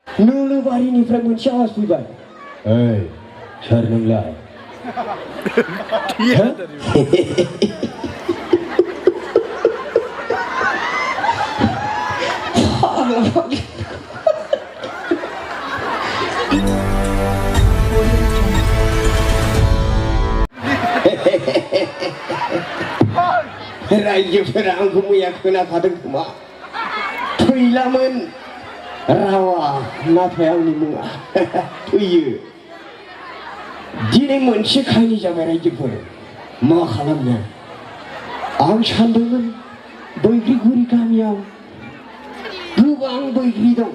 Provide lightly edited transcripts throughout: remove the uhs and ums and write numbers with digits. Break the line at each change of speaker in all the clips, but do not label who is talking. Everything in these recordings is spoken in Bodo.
नोलोबारिनिफ्राय मोनसे आवाज फैबाय ओइ सोर नोंलाय रायजोफोरा आंखौ मैया खोनाखादों खोमा फैलामोन रावा नाथाय आंनि मुङा फैयो दिनै मोनसे खाहिनि जाबाय रायजोफोर मा खालामनो आं सानदोंमोन बैग्रिगुरि गामियाव गोबां बैग्रि दं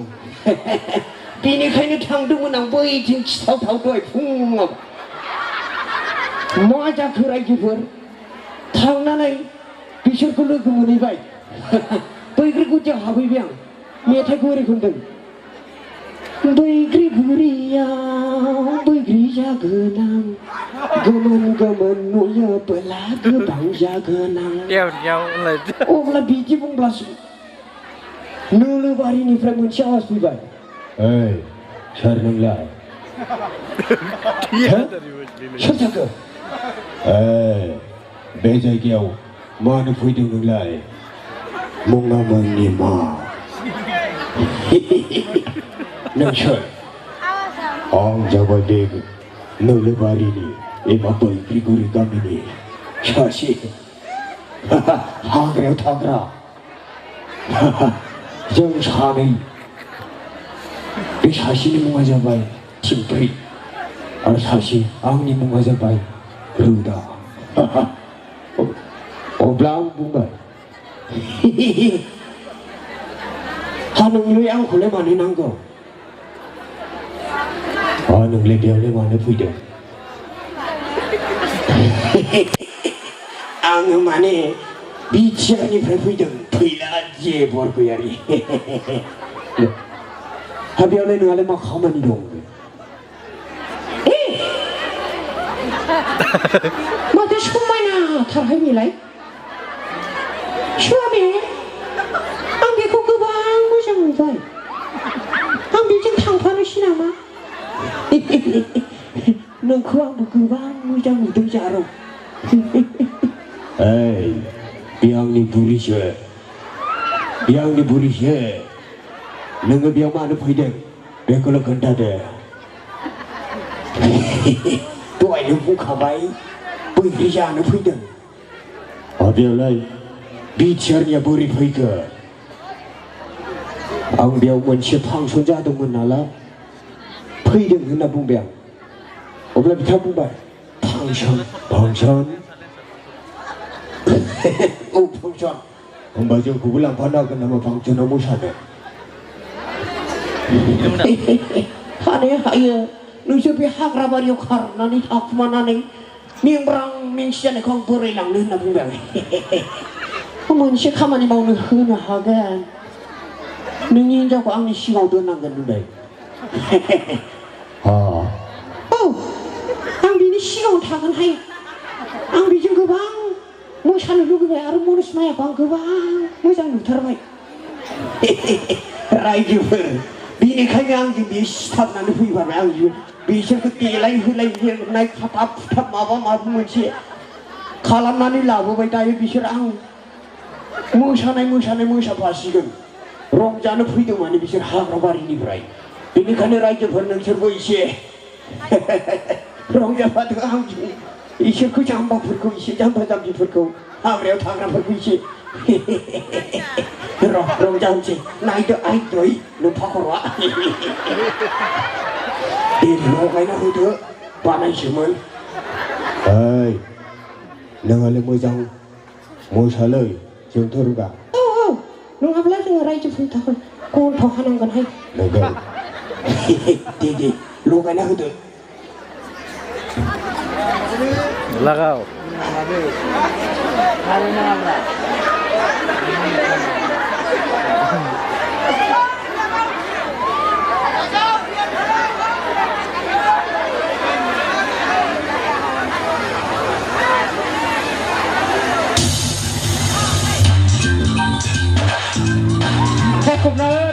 बेनिखायनो थांदोंमोन आं बैथिं खिथावथाव दहाय फुङाव मा जाखो रायजोफोर थांनानै बिसोरखौ लोगो मोनहैबाय बैग्रिगुरियाव हाबहैबाय आं मेथाइखौ ओरै खनदों बैग्रिगुरियाव बैग्रि जागोनां गोमोन गोमोन नुयोबोला गोबां जागोनां अब्ला बिदि बुंब्लासो नोलोबारिनिफ्राय मोनसे आवाज फैबाय ओइ सोर नोंलाय सोर जाखो बे जायगायाव मानो फैदों नोंलाय मुङा मोननि मा नों सोर आं जाबाय बे नोलोबारिनि एबा बैग्रिगुरि गामिनि सासे हाग्रायाव थाग्रा जों सानै बे सासेनि मुङा जाबाय थिंख्रि आरो सासे आंनि मुङा जाबाय रोदा अब्ला आं बुंबाय हा नोंलाय आंखौलाय मानो नांगौ नोंलाय बेयावलाय मानो फैदों आङो माने बिटिआरनिफ्राय फैदों फैला जे बरगयारि हा बेयावलाय नोंहालाय मा खामानि दं माथो समायनाथारहाय बेलाय स्वामी आं बेखौ गोबां मोजां नुबाय आं बेजों थांफानोसै नामा नोंखौ आंबो गोबां मोजां नुदों जारौ बे आंनि बुरिसो नोङो बेयाव मानो फैदों बेखौल' खोन्थादो दहायनो बुंखाबाय बैग्रि जानो फैदों बेयावलाय बिटिआरनिया बोरै फैखो आं बेयाव मोनसे फांसन जादोंमोन नालाय फैदों होनना बुंबाय आं अब्ला बिथाङा बुंबाय फांसन औ फांसन होमबा जोंखौबो लांफानो हागोन नामा फांसनाव मोसानो हायो नोंसोर बे हाग्राबारियाव खारनानै थाखुमानानै मेंब्रां मेंसि जानायखौ आं बोरायलांनो होनना बुंबाय आं मोनसे खामानि मावनो होनो हागोन नोंनि हिन्जावखौ आंनि सिगाङाव दोननांगोन होनबाय औ आं बिनि सिगाङाव थागोनहाय आं बेजों गोबां मोसानो लुगैबाय आरो मनज मायाखौ आं गोबां मोजां नुथारबाय रायजोफोर बेनिखायनो आंजों बे सिथाबनानै फैबाय आं बिसोरखौ देलाय होलाय लिरनाय खाथाब खुथाब माबा माबि मोनसे खालामनानै लाबोबाय दायो बिसोर आं मोसाफासिगोन रंजानो फैदों माने बिसोर हाग्राबारिनिफ्राय बेनिखायनो रायजोफोर नोंसोरबो एसे रंजाफादों आंजों इसोरखौ जाम्बाफोरखौ एसे जाम्बा जाम्बिफोरखौ हाग्रायाव थाग्राफोरखौ एसे रंजानोसै नायदो आयदै नों फाखरआ लगायना होदो बानायसोमोन नोंहालाय मोजां मोसालै जोंथ' रोगा नङाब्ला जोङो रायजोफोरनि थाखाय गन्थाव हानांगोनहाय नंगौ दे लगायना होदो
लागाव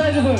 रायजोफोर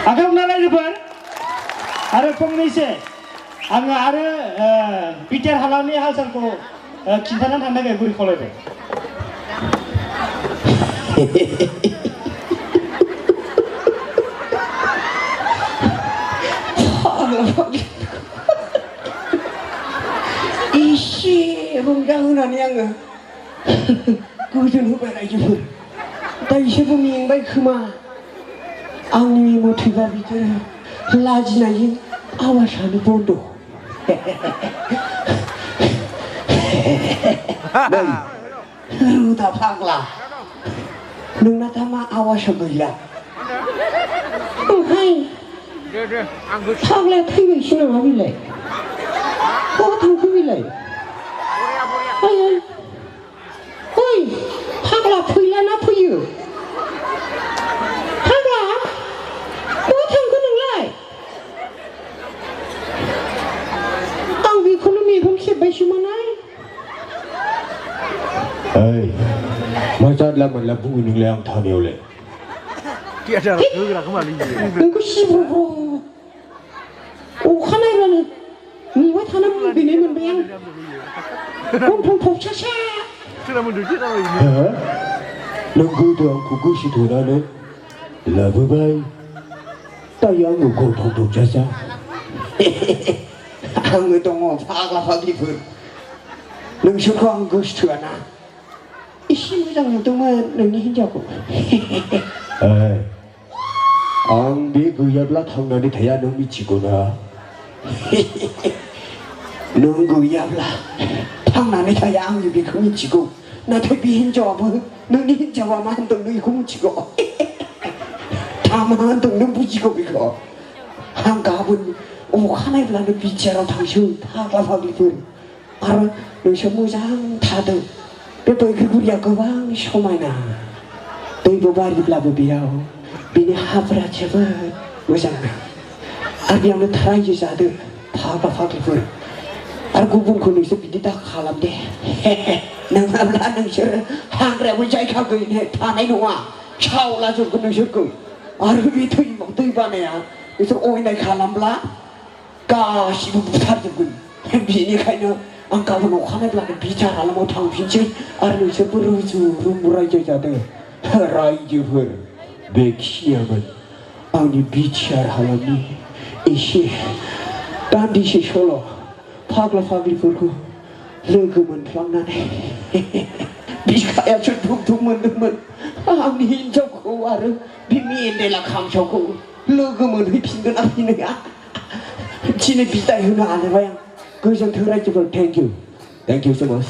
Agak nalai depan, ada pengemis आङो आरो बिटिआर हालामनि हालसालखौ खिन्थानानै थांनो नागिरो बुरि खावलायबाय
इसे रंजाहोनानै आङो गोजोन होबाय रायजोफोर दा इसोरबो मेंबाय खोमा आंनि मथेबा बिदिनो लाजिनायजों आवाजानो बन्द रुदा फाग्ला नोंना दा मा आवाजा गैला ओमफ्राय फाग्लाया थैबायसो नामा बेलाय बहा थांखो बेलाय ओइ फाग्ला फैला ना फैयो फाग्ला बहा थांखो नोंलाय आं बेखौनो मेगन खेबबायसोमोनहाय
ओइ मा जादला मोनला बुङो नोंलाय आं थानायावलाय
नोंखौ सिब्रब्र अखा नायब्लानो नेबाय थानो लुबैनाय मोनबाय आं गन्थं फबसासा
नों गोदो आंखौ गोसो थोनानै लाबोबाय दायो आङो गन्थं फबसासा
आङो दङ फाग्ला फाग्लिफोर नोंसोरखौ आं गोसो थोआना एसे मोजां नुदोंमोन नोंनि हिन्जावखौ
आं बे गैयाब्ला थांनानै थाया नों मिथिगौना
नों गैयाब्ला थांनानै थाया आंनि बेखौ मिथिगौ नाथाय बे हिन्जावाबो नोंनि हिन्जावा मा होनदों नों बेखौ मिथिगौ मा होनदों नों बुजिगौ बेखौ आं गाबोन अखानायब्लानो बिटिआराव थांसै फाग्ला फाग्लिफोर आरो नोंसोर मोजां थादों बे बैग्रिगुरिया गोबां समायना दैबो बारिब्लाबो बेयाव बिनि हाफोरा जोबोद मोजां आरो बेयावनो रायजो जादों फाग्ला फाग्लिफोर आरो गुबुनखौ नोंसोर बिदि दा खालाम दे नङाब्ला नोंसोरो हाग्रायाबो जायगा गैयि थानाय नङा सावलाजोबगोन नोंसोरखौ आरो बे दै बानाया नोंसोर अयनाय खालामब्ला गासिबो बुथारजोबगोन बेनिखायनो आं गाबोन अखानायब्लानो बिटिआर हालामाव थांफिनसै आरो नोंसोरबो रुजु रुमु रायजो जादों रायजोफोर बेखिनियामोन आंनि बिटिआर हालामनि एसे दान्दिसे सल' फाग्ला फाग्लिफोरखौ लोगो मोनफ्लांनानै बिखायासो धुब धुब मोनदोंमोन आंनि हिन्जावखौ आरो बे मेन्देला खामसावखौ लोगो मोनहैफिनगोन आं दिनै बिदाय होनो हालायबाय आं गोजोन्थों रायजोफोर थेंक इउ सो माच